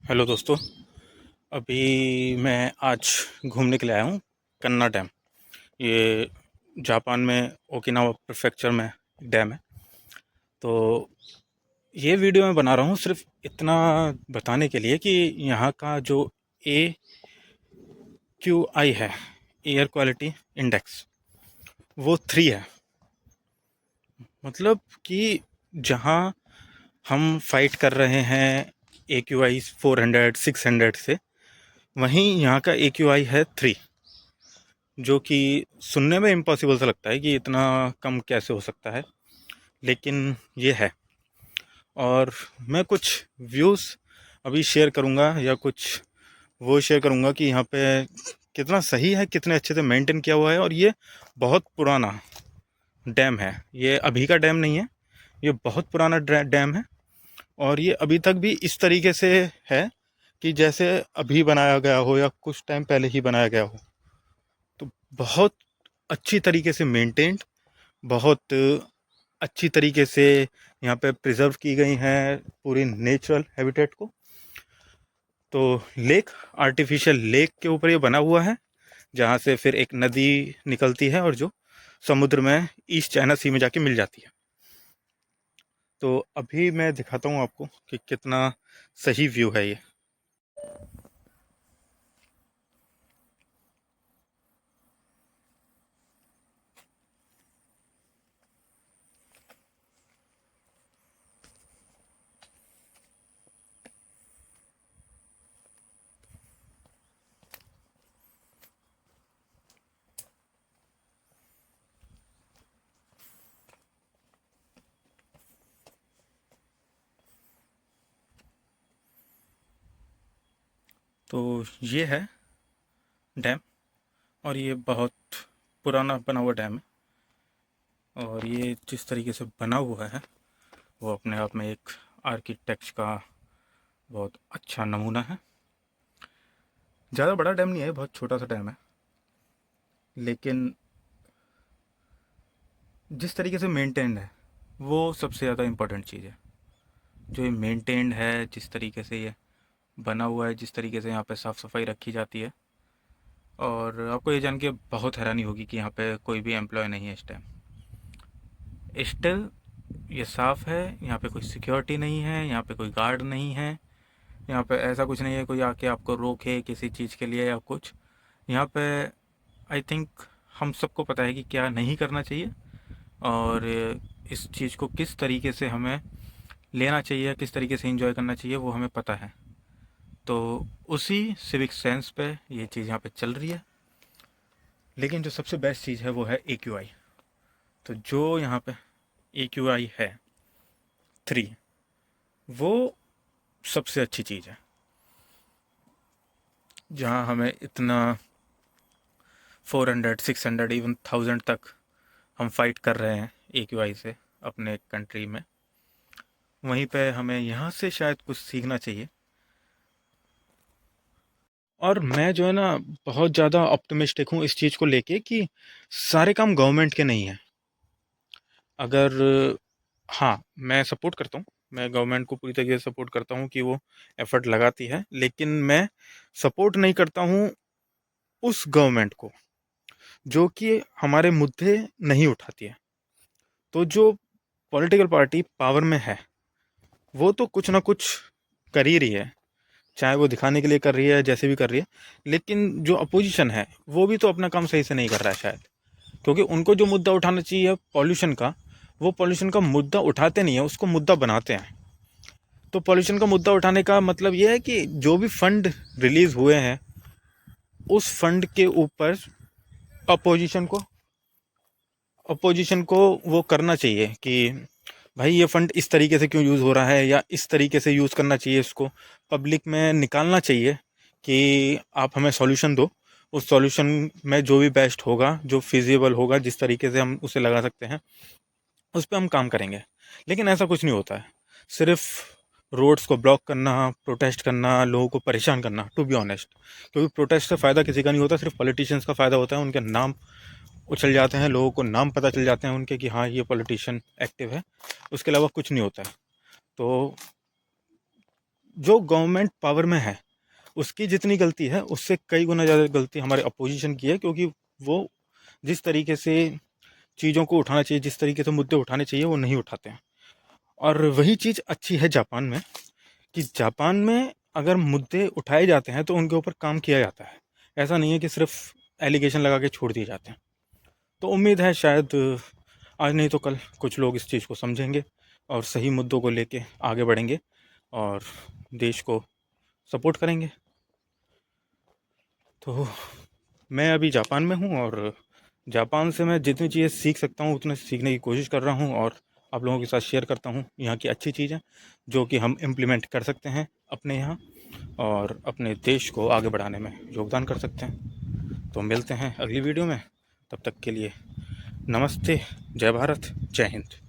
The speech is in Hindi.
हेलो दोस्तों। अभी मैं आज घूमने के लिए आया हूँ कन्ना डैम। ये जापान में ओकिनावा प्रीफेक्चर में एक डैम है। तो ये वीडियो मैं बना रहा हूँ सिर्फ इतना बताने के लिए कि यहाँ का जो AQI है, एयर क्वालिटी इंडेक्स, वो 3 है। मतलब कि जहाँ हम फाइट कर रहे हैं AQI 400 600 से, वहीं यहाँ का AQI है 3, जो कि सुनने में इम्पॉसिबल सा लगता है कि इतना कम कैसे हो सकता है, लेकिन ये है। और मैं कुछ व्यूज़ अभी शेयर करूँगा या कुछ वो शेयर करूँगा कि यहाँ पे कितना सही है, कितने अच्छे से मेंटेन किया हुआ है। और ये बहुत पुराना डैम है, ये अभी का डैम नहीं है, ये बहुत पुराना डैम है। और ये अभी तक भी इस तरीके से है कि जैसे अभी बनाया गया हो या कुछ टाइम पहले ही बनाया गया हो। तो बहुत अच्छी तरीके से मेंटेन्ड, बहुत अच्छी तरीके से यहाँ पे प्रिजर्व की गई हैं पूरी नेचुरल हैबिटेट को। तो लेक, आर्टिफिशियल लेक के ऊपर ये बना हुआ है, जहाँ से फिर एक नदी निकलती है और जो समुद्र में ईस्ट चाइना सी में जाके मिल जाती है। तो अभी मैं दिखाता हूँ आपको कि कितना सही व्यू है ये। तो ये है डैम, और ये बहुत पुराना बना हुआ डैम है। और ये जिस तरीके से बना हुआ है वो अपने आप में एक आर्किटेक्ट का बहुत अच्छा नमूना है। ज़्यादा बड़ा डैम नहीं है, बहुत छोटा सा डैम है, लेकिन जिस तरीके से मेंटेन्ड है वो सबसे ज़्यादा इम्पोर्टेंट चीज़ है। जो ये मेंटेन्ड है, जिस तरीके से ये बना हुआ है, जिस तरीके से यहाँ पे साफ़ सफाई रखी जाती है। और आपको ये जान के बहुत हैरानी होगी कि यहाँ पे कोई भी एम्प्लॉय नहीं है इस टाइम। स्टिल ये साफ़ है, यहाँ पे कोई सिक्योरिटी नहीं है, यहाँ पे कोई गार्ड नहीं है, यहाँ पे ऐसा कुछ नहीं है कोई आके आपको रोके किसी चीज़ के लिए या कुछ। यहाँ पे आई थिंक हम सबको पता है कि क्या नहीं करना चाहिए और इस चीज़ को किस तरीके से हमें लेना चाहिए, किस तरीके से एंजॉय करना चाहिए, वो हमें पता है। तो उसी सिविक सेंस पे ये चीज़ यहाँ पे चल रही है। लेकिन जो सबसे बेस्ट चीज़ है वो है AQI। तो जो यहाँ पे AQI है 3, वो सबसे अच्छी चीज़ है। जहाँ हमें इतना 400 600 इवन 1000 तक हम फाइट कर रहे हैं AQI से अपने कंट्री में, वहीं पे हमें यहाँ से शायद कुछ सीखना चाहिए। और मैं जो है ना बहुत ज़्यादा ऑप्टिमिस्टिक हूँ इस चीज़ को लेके कि सारे काम गवर्नमेंट के नहीं हैं। अगर, हाँ, मैं सपोर्ट करता हूँ, मैं गवर्नमेंट को पूरी तरीके से सपोर्ट करता हूँ कि वो एफर्ट लगाती है, लेकिन मैं सपोर्ट नहीं करता हूँ उस गवर्नमेंट को जो कि हमारे मुद्दे नहीं उठाती है। तो जो पॉलिटिकल पार्टी पावर में है वो तो कुछ ना कुछ कर ही रही है, चाहे वो दिखाने के लिए कर रही है, जैसे भी कर रही है। लेकिन जो अपोजिशन है वो भी तो अपना काम सही से नहीं कर रहा है शायद, क्योंकि उनको जो मुद्दा उठाना चाहिए पॉल्यूशन का, वो पॉल्यूशन का मुद्दा उठाते नहीं है, उसको मुद्दा बनाते हैं। तो पॉल्यूशन का मुद्दा उठाने का मतलब ये है कि जो भी फंड रिलीज हुए हैं उस फंड के ऊपर अपोजिशन को अपोजिशन को वो करना चाहिए कि भाई ये फंड इस तरीके से क्यों यूज़ हो रहा है, या इस तरीके से यूज़ करना चाहिए, इसको पब्लिक में निकालना चाहिए कि आप हमें सॉल्यूशन दो। उस सॉल्यूशन में जो भी बेस्ट होगा, जो फिजिबल होगा, जिस तरीके से हम उसे लगा सकते हैं, उस पर हम काम करेंगे। लेकिन ऐसा कुछ नहीं होता है, सिर्फ रोड्स को ब्लॉक करना, प्रोटेस्ट करना, लोगों को परेशान करना, टू बी ऑनेस्ट। क्योंकि प्रोटेस्ट से फ़ायदा किसी का नहीं होता, सिर्फ पॉलिटिशियंस का फ़ायदा होता है। उनके नाम उछल जाते हैं, लोगों को नाम पता चल जाते हैं उनके कि हाँ ये पॉलिटिशियन एक्टिव है, उसके अलावा कुछ नहीं होता है। तो जो गवर्नमेंट पावर में है उसकी जितनी गलती है उससे कई गुना ज़्यादा गलती हमारे अपोजिशन की है, क्योंकि वो जिस तरीके से चीज़ों को उठाना चाहिए, जिस तरीके से मुद्दे उठाने चाहिए, वो नहीं उठाते हैं। और वही चीज़ अच्छी है जापान में, कि जापान में अगर मुद्दे उठाए जाते हैं तो उनके ऊपर काम किया जाता है। ऐसा नहीं है कि सिर्फ एलिगेशन लगा के छोड़ दिए जाते हैं। तो उम्मीद है शायद आज नहीं तो कल कुछ लोग इस चीज़ को समझेंगे और सही मुद्दों को लेके आगे बढ़ेंगे और देश को सपोर्ट करेंगे। तो मैं अभी जापान में हूँ और जापान से मैं जितनी चीज़ें सीख सकता हूँ उतने सीखने की कोशिश कर रहा हूँ और आप लोगों के साथ शेयर करता हूँ यहाँ की अच्छी चीज़ें जो कि हम इम्प्लीमेंट कर सकते हैं अपने यहाँ और अपने देश को आगे बढ़ाने में योगदान कर सकते हैं। तो मिलते हैं अगली वीडियो में, तब तक के लिए नमस्ते, जय भारत, जय हिंद।